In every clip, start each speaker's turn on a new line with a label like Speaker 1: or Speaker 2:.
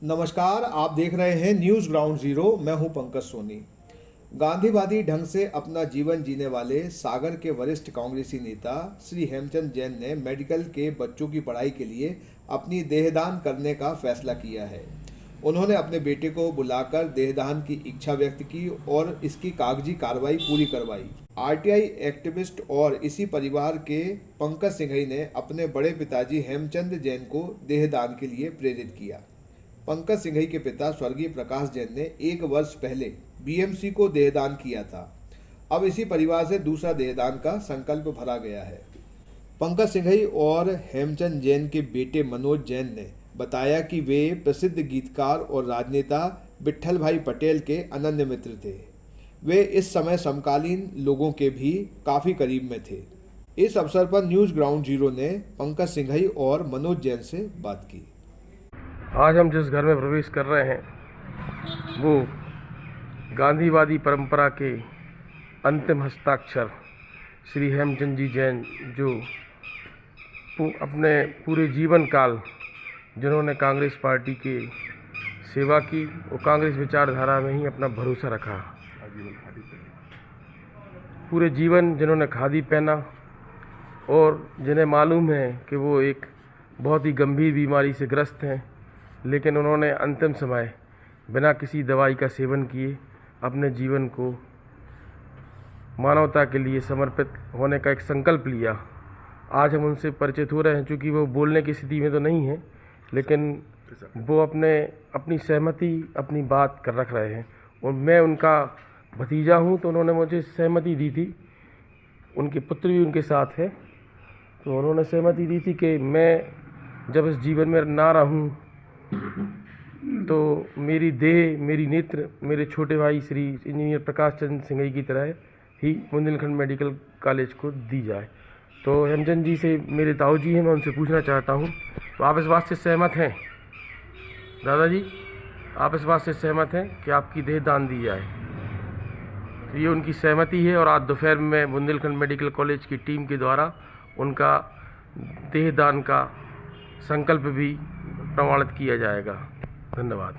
Speaker 1: नमस्कार, आप देख रहे हैं न्यूज़ ग्राउंड जीरो। मैं हूं पंकज सोनी। गांधीवादी ढंग से अपना जीवन जीने वाले सागर के वरिष्ठ कांग्रेसी नेता श्री हेमचंद जैन ने मेडिकल के बच्चों की पढ़ाई के लिए अपनी देहदान करने का फैसला किया है। उन्होंने अपने बेटे को बुलाकर देहदान की इच्छा व्यक्त की और इसकी कागजी कार्रवाई पूरी करवाई। आरटीआई एक्टिविस्ट और इसी परिवार के पंकज सिंघई ने अपने बड़े पिताजी हेमचंद जैन को देहदान के लिए प्रेरित किया। पंकज सिंघई के पिता स्वर्गीय प्रकाश जैन ने 1 वर्ष पहले बीएमसी को देहदान किया था। अब इसी परिवार से दूसरा देहदान का संकल्प भरा गया है। पंकज सिंघई और हेमचंद जैन के बेटे मनोज जैन ने बताया कि वे प्रसिद्ध गीतकार और राजनेता विट्ठल भाई पटेल के अनन्य मित्र थे। वे इस समय समकालीन लोगों के भी काफ़ी करीब में थे। इस अवसर पर न्यूज़ ग्राउंड जीरो ने पंकज सिंघई और मनोज जैन से बात की।
Speaker 2: आज हम जिस घर में प्रवेश कर रहे हैं वो गांधीवादी परंपरा के अंतिम हस्ताक्षर श्री हेमचंद जी जैन, जो अपने पूरे जीवन काल जिन्होंने कांग्रेस पार्टी के सेवा की और कांग्रेस विचारधारा में ही अपना भरोसा रखा, पूरे जीवन जिन्होंने खादी पहना और जिन्हें मालूम है कि वो एक बहुत ही गंभीर बीमारी से ग्रस्त हैं, लेकिन उन्होंने अंतिम समय बिना किसी दवाई का सेवन किए अपने जीवन को मानवता के लिए समर्पित होने का एक संकल्प लिया। आज हम उनसे परिचित हो रहे हैं। चूँकि वो बोलने की स्थिति में तो नहीं है, लेकिन वो अपनी सहमति, अपनी बात कर रख रहे हैं। और मैं उनका भतीजा हूँ, तो उन्होंने मुझे सहमति दी थी। उनके पुत्र भी उनके साथ है, तो उन्होंने सहमति दी थी कि मैं जब इस जीवन में ना रहूँ तो मेरी देह, मेरी नेत्र मेरे छोटे भाई श्री इंजीनियर प्रकाश चंद्र सिंघई की तरह ही बुंदेलखंड मेडिकल कॉलेज को दी जाए। तो हेमचंद जी से मेरे ताऊ जी हैं, मैं उनसे पूछना चाहता हूँ, तो आप इस बात से सहमत हैं? दादाजी, आप इस बात से सहमत हैं कि आपकी देह दान दी जाए? तो ये उनकी सहमति है और आज दोपहर में बुंदेलखंड मेडिकल कॉलेज की टीम के द्वारा उनका देह दान का संकल्प भी प्रमाणित किया जाएगा। धन्यवाद।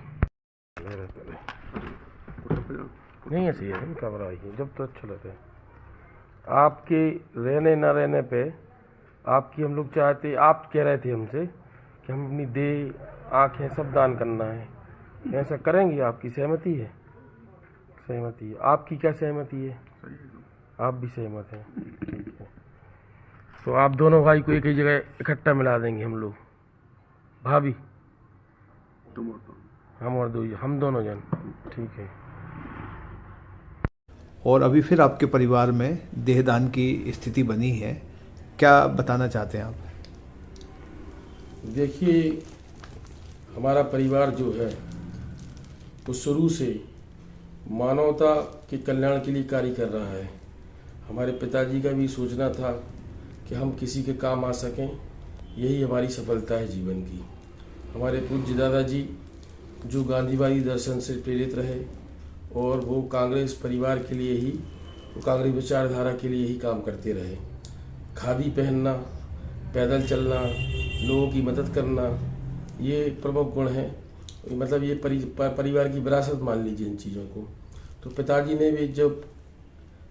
Speaker 2: नहीं ऐसे ही है, घबराइए, जब तो अच्छा लगता है। आपके रहने न रहने पे आपकी हम लोग चाहते, आप कह रहे थे हमसे कि हम अपनी देह, आँखें सब दान करना है, ऐसा करेंगे? आपकी सहमति है? सहमति है। आपकी क्या सहमति है? आप भी सहमत हैं? ठीक है, तो आप दोनों भाई को एक ही जगह इकट्ठा मिला देंगे हम लोग। भाभी, हम दोनों जन, ठीक है।
Speaker 1: और अभी फिर आपके परिवार में देहदान की स्थिति बनी है, क्या बताना चाहते हैं आप?
Speaker 2: देखिए, हमारा परिवार जो है वो शुरू से मानवता के कल्याण के लिए कार्य कर रहा है। हमारे पिताजी का भी सोचना था कि हम किसी के काम आ सकें, यही हमारी सफलता है जीवन की। हमारे पूज्य दादाजी जो गांधीवादी दर्शन से प्रेरित रहे और वो कांग्रेस परिवार के लिए ही, वो कांग्रेस विचारधारा के लिए ही काम करते रहे। खादी पहनना, पैदल चलना, लोगों की मदद करना, ये प्रमुख गुण हैं। मतलब ये परिवार की विरासत मान लीजिए इन चीज़ों को। तो पिताजी ने भी जब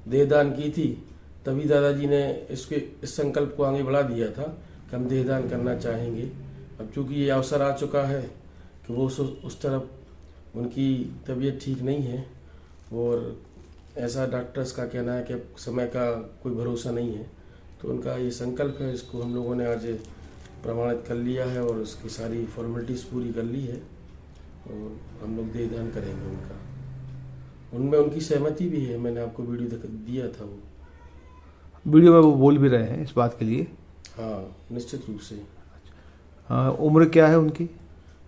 Speaker 2: देहदान की थी, तभी दादाजी ने इस संकल्प को आगे बढ़ा दिया था कि हम देहदान करना चाहेंगे। अब चूँकि ये अवसर आ चुका है कि वो उस तरफ, उनकी तबीयत ठीक नहीं है और ऐसा डॉक्टर्स का कहना है कि अब समय का कोई भरोसा नहीं है, तो उनका ये संकल्प है, इसको हम लोगों ने आज प्रमाणित कर लिया है और उसकी सारी फॉर्मेलिटीज़ पूरी कर ली है और हम लोग देहदान करेंगे उनका। उनमें उनकी सहमति भी है, मैंने आपको वीडियो दिया था। वो
Speaker 1: वीडियो में वो बोल भी रहे हैं इस बात के लिए?
Speaker 2: हाँ, निश्चित रूप से।
Speaker 1: उम्र क्या है उनकी?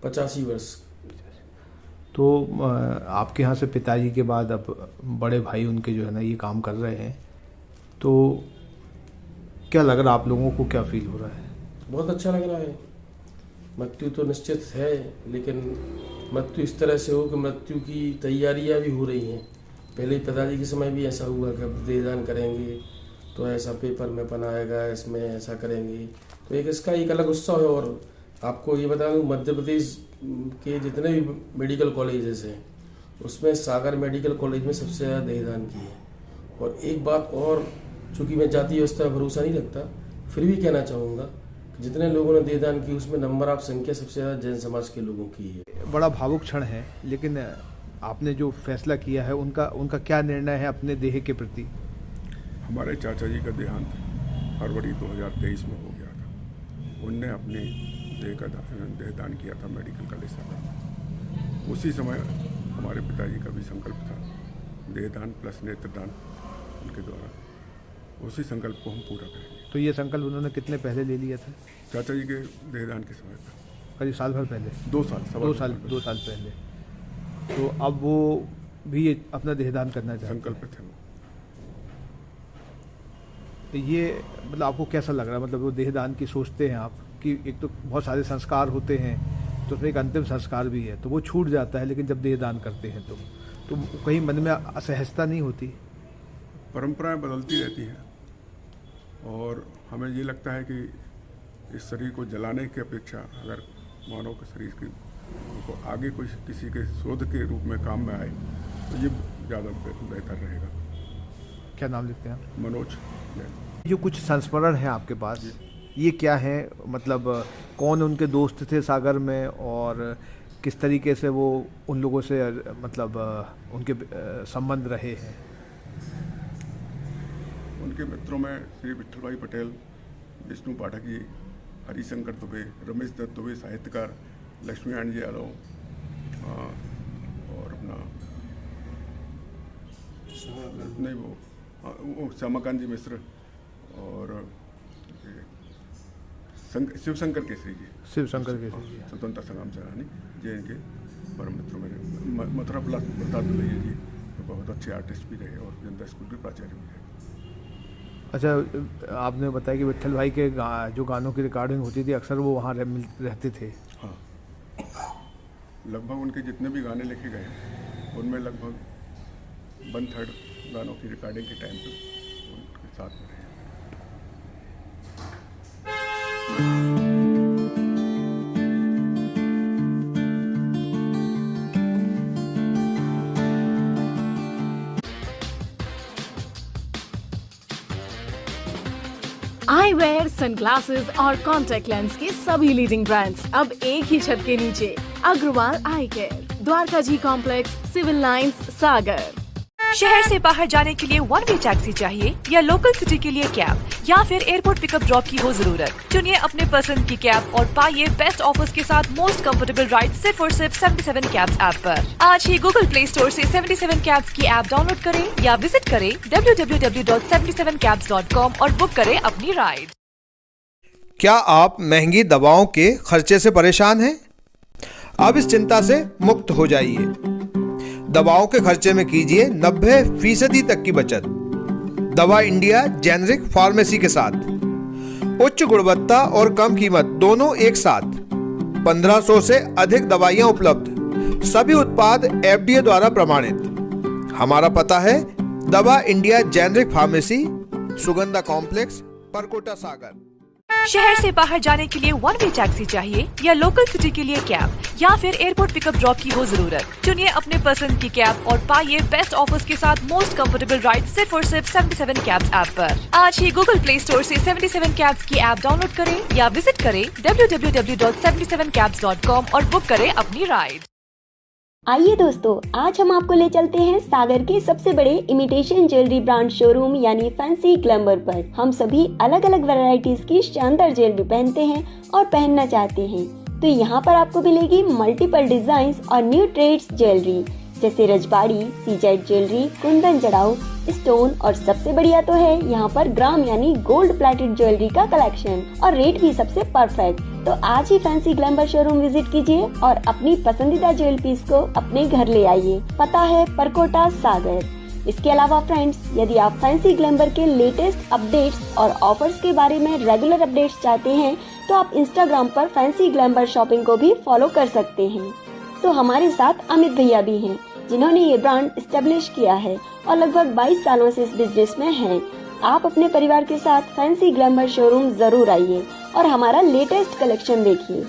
Speaker 2: 85 वर्ष।
Speaker 1: तो आपके यहाँ से पिताजी के बाद अब बड़े भाई उनके जो है ना ये काम कर रहे हैं, तो क्या लग रहा है आप लोगों को, क्या फील हो रहा है?
Speaker 2: बहुत अच्छा लग रहा है। मृत्यु तो निश्चित है, लेकिन मृत्यु इस तरह से हो कि मृत्यु की तैयारियां भी हो रही हैं। पहले पिताजी के समय भी ऐसा हुआ कि अब देहदान करेंगे तो ऐसा पेपर में बनाएगा, इसमें ऐसा करेंगे, तो एक इसका एक अलग उत्सव है और आपको ये बता दूं, मध्य प्रदेश के जितने भी मेडिकल कॉलेजेस हैं उसमें सागर मेडिकल कॉलेज में सबसे ज़्यादा देहदान की है। और एक बात और, चूँकि मैं जाति व्यवस्था में भरोसा नहीं रखता, फिर भी कहना चाहूँगा कि जितने लोगों ने देहदान की उसमें नंबर ऑफ संख्या सबसे ज़्यादा जैन समाज के लोगों की है।
Speaker 1: बड़ा भावुक क्षण है, लेकिन आपने जो फैसला किया है उनका क्या निर्णय है अपने देह के प्रति?
Speaker 3: हमारे चाचा जी का देहांत फरवरी 2023 में हो गया था। उनने अपने देहदान किया था मेडिकल कॉलेज सागर। उसी समय हमारे पिताजी का भी संकल्प था, देहदान प्लस नेत्रदान उनके द्वारा। उसी संकल्प को हम पूरा करेंगे।
Speaker 1: तो ये संकल्प उन्होंने कितने पहले ले लिया था?
Speaker 3: चाचा जी के देहदान के समय पर
Speaker 1: करीब साल भर पहले।
Speaker 3: 2 साल
Speaker 1: 2 साल पहले। तो अब वो भी अपना देहदान करना चाहते हैं।
Speaker 3: संकल्प थे वो।
Speaker 1: तो ये मतलब आपको कैसा लग रहा है? मतलब वो देहदान की सोचते हैं आप कि एक तो बहुत सारे संस्कार होते हैं, तो उसमें एक अंतिम संस्कार भी है, तो वो छूट जाता है, लेकिन जब देहदान करते हैं तो कहीं मन में असहजता नहीं होती?
Speaker 3: परंपराएं बदलती रहती हैं और हमें ये लगता है कि इस शरीर को जलाने की अपेक्षा अगर मानव के शरीर को आगे कोई किसी के शोध के रूप में काम में आए तो ये ज़्यादा बेहतर रहेगा।
Speaker 1: क्या नाम लिखते हैं आप?
Speaker 3: मनोज।
Speaker 1: जो कुछ संस्मरण है आपके पास, ये क्या है? मतलब कौन उनके दोस्त थे सागर में और किस तरीके से वो उन लोगों से मतलब उनके संबंध रहे हैं?
Speaker 3: उनके मित्रों में श्री विठल भाई पटेल, विष्णु पाठक जी, हरिशंकर दुबे, रमेश दत्त दुबे साहित्यकार, लक्ष्मीनारायण जी यादव और अपना नहीं वो श्यामाकांत जी मिश्र और शिवशंकर केसरी जी।
Speaker 1: शिवशंकर केसरी जी
Speaker 3: स्वतंत्रता संग्राम सेनानी जे इनके परम मित्रों में। मथुरा प्रसाद दुलैया जी तो बहुत अच्छे आर्टिस्ट भी रहे और जनता स्कूल के प्राचार्य भी रहे।
Speaker 1: अच्छा, आपने बताया कि विठल भाई के जो गानों की रिकॉर्डिंग होती थी अक्सर वो वहाँ रहते थे।
Speaker 3: हाँ, लगभग उनके जितने भी गाने लिखे गए उनमें लगभग 1/3 गानों की रिकॉर्डिंग के टाइम पे उनके साथ में रहे।
Speaker 4: आई वेयर, सनग्लासेस और कॉन्टैक्ट लेंस के सभी लीडिंग ब्रांड्स अब एक ही छत के नीचे। अग्रवाल आई केयर, द्वारका जी कॉम्प्लेक्स, सिविल लाइंस, सागर।
Speaker 5: शहर से बाहर जाने के लिए वन वे टैक्सी चाहिए या लोकल सिटी के लिए कैब या फिर एयरपोर्ट पिकअप ड्रॉप की हो जरूरत? चुनिए अपने पसंद की कैब और पाइए बेस्ट ऑफर्स के साथ मोस्ट कंफर्टेबल राइड सिर्फ और सिर्फ 77 कैब्स ऐप पर। आज ही गूगल प्ले स्टोर से 77 कैब्स की ऐप डाउनलोड करें या विजिट करें www.77cabs.com और बुक करें अपनी राइड।
Speaker 1: क्या आप महंगी दवाओं के खर्चे से परेशान हैं? अब इस चिंता से मुक्त हो जाइए। दवाओं के खर्चे में कीजिए 90% तक की बचत। दवा इंडिया जेनेरिक फार्मेसी के साथ उच्च गुणवत्ता और कम कीमत दोनों एक साथ। 1500 से अधिक दवाइयां उपलब्ध, सभी उत्पाद FDA द्वारा प्रमाणित। हमारा पता है Dawa India generic pharmacy, Sugandha complex, Parkota, Sagar.
Speaker 5: शहर से बाहर जाने के लिए वन वे टैक्सी चाहिए या लोकल सिटी के लिए कैब या फिर एयरपोर्ट पिकअप ड्रॉप की हो जरूरत? चुनिए अपने पसंद की कैब और पाइए बेस्ट ऑफर्स के साथ मोस्ट कंफर्टेबल राइड सिर्फ और सिर्फ 77 कैब्स ऐप पर। आज ही गूगल प्ले स्टोर से 77 कैब्स की ऐप डाउनलोड करें या विजिट करें www.77cabs.com और बुक करें अपनी राइड।
Speaker 6: आइए दोस्तों, आज हम आपको ले चलते हैं सागर के सबसे बड़े इमिटेशन ज्वेलरी ब्रांड शोरूम यानी फैंसी ग्लैमर पर। हम सभी अलग अलग वैरायटीज की शानदार ज्वेलरी पहनते हैं और पहनना चाहते हैं, तो यहाँ पर आपको मिलेगी मल्टीपल डिजाइन और न्यू ट्रेड्स ज्वेलरी जैसे रजबाड़ी, सीजेड ज्वेलरी, कुंदन जड़ाऊ, स्टोन और सबसे बढ़िया तो है यहाँ पर ग्राम यानी गोल्ड प्लेटेड ज्वेलरी का कलेक्शन और रेट भी सबसे परफेक्ट। तो आज ही फैंसी ग्लैमर शोरूम विजिट कीजिए और अपनी पसंदीदा ज्वेल पीस को अपने घर ले आइए। पता है परकोटा, सागर। इसके अलावा फ्रेंड्स, यदि आप फैंसी ग्लैमर के लेटेस्ट अपडेट्स और ऑफर्स के बारे में रेगुलर अपडेट्स चाहते हैं तो आप इंस्टाग्राम पर फैंसी ग्लैमर शॉपिंग को भी फॉलो कर सकते हैं। तो हमारे साथ अमित भैया भी हैं जिन्होंने ये ब्रांड एस्टेब्लिश किया है और लगभग 22 सालों से इस बिजनेस में हैं। आप अपने परिवार के साथ फैंसी ग्लैमर शोरूम जरूर आइए और हमारा लेटेस्ट कलेक्शन देखिए।